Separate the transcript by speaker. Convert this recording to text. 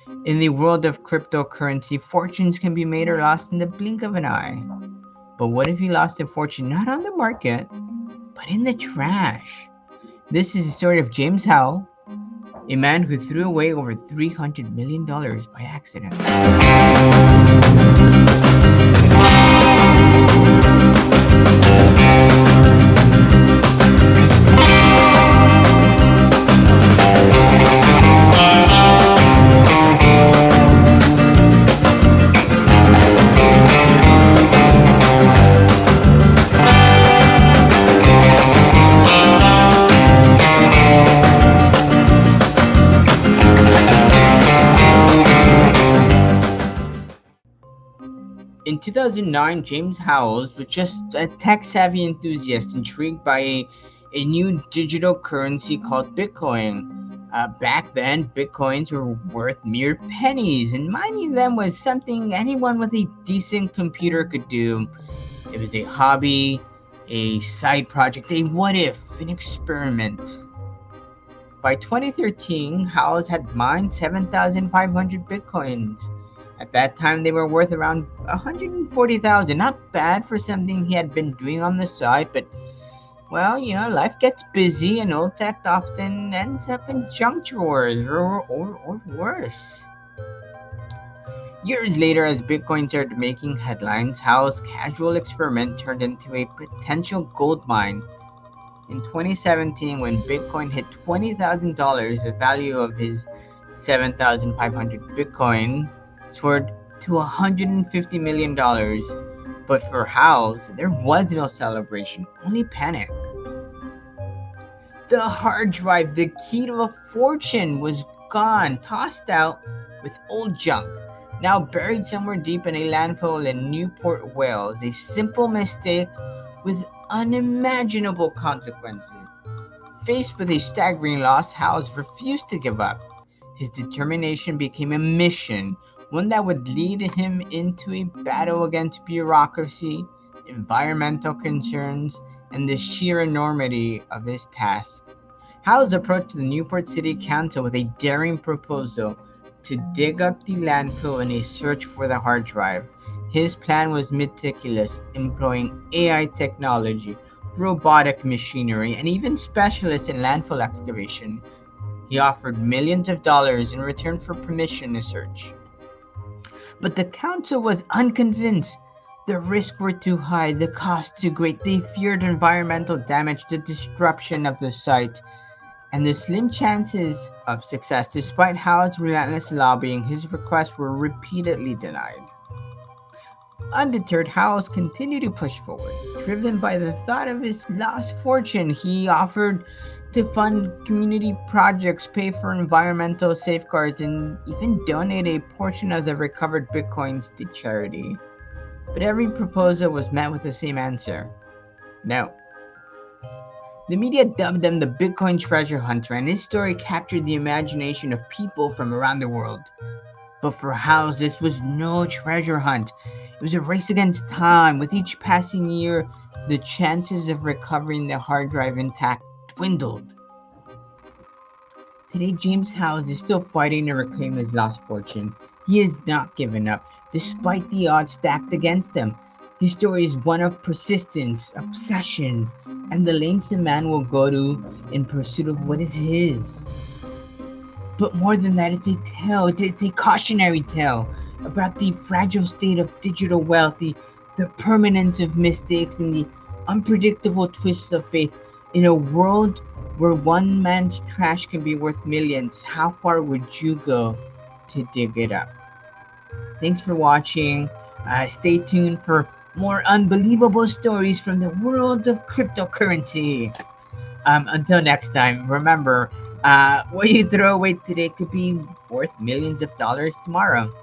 Speaker 1: In the world of cryptocurrency, fortunes can be made or lost in the blink of an eye. But what if you lost a fortune not on the market, but in the trash? This is the story of James Howell, a man who threw away over $300 million by accident. In 2009, James Howells was just a tech-savvy enthusiast intrigued by a new digital currency called Bitcoin. Back then, Bitcoins were worth mere pennies, and mining them was something anyone with a decent computer could do. It was a hobby, a side project, a what-if, an experiment. By 2013, Howells had mined 7,500 Bitcoins. At that time, they were worth around 140,000. Not bad for something he had been doing on the side, but, well, life gets busy and old tech often ends up in junk drawers or worse. Years later, as Bitcoin started making headlines, Howell's casual experiment turned into a potential gold mine. In 2017, when Bitcoin hit $20,000, the value of his 7,500 Bitcoin soared to $150 million. But for Howells, there was no celebration, only panic. The hard drive, the key to a fortune, was gone, tossed out with old junk, now buried somewhere deep in a landfill in Newport, Wales. A simple mistake with unimaginable consequences. Faced with a staggering loss, Howells refused to give up. His determination became a mission, one that would lead him into a battle against bureaucracy, environmental concerns, and the sheer enormity of his task. Howells approached the Newport City Council with a daring proposal to dig up the landfill in a search for the hard drive. His plan was meticulous, employing AI technology, robotic machinery, and even specialists in landfill excavation. He offered millions of dollars in return for permission to search. But the council was unconvinced. The risks were too high, the cost too great. They feared environmental damage, the disruption of the site, and the slim chances of success. Despite Howell's relentless lobbying, his requests were repeatedly denied. Undeterred, Howells continued to push forward. Driven by the thought of his lost fortune, he offered to fund community projects, pay for environmental safeguards, and even donate a portion of the recovered bitcoins to charity. But every proposal was met with the same answer: no. The media dubbed him the Bitcoin treasure hunter, and his story captured the imagination of people from around the world. But for Howells, this was no treasure hunt. It was a race against time. With each passing year, the chances of recovering the hard drive intact dwindled. Today, James Howells is still fighting to reclaim his lost fortune. He has not given up, despite the odds stacked against him. His story is one of persistence, obsession, and the lengths a man will go to in pursuit of what is his. But more than that, it's a tale, it's a cautionary tale about the fragile state of digital wealth, the permanence of mistakes, and the unpredictable twists of fate. In a world where one man's trash can be worth millions, how far would you go to dig it up? Thanks for watching. Stay tuned for more unbelievable stories from the world of cryptocurrency. Until next time, remember, what you throw away today could be worth millions of dollars tomorrow.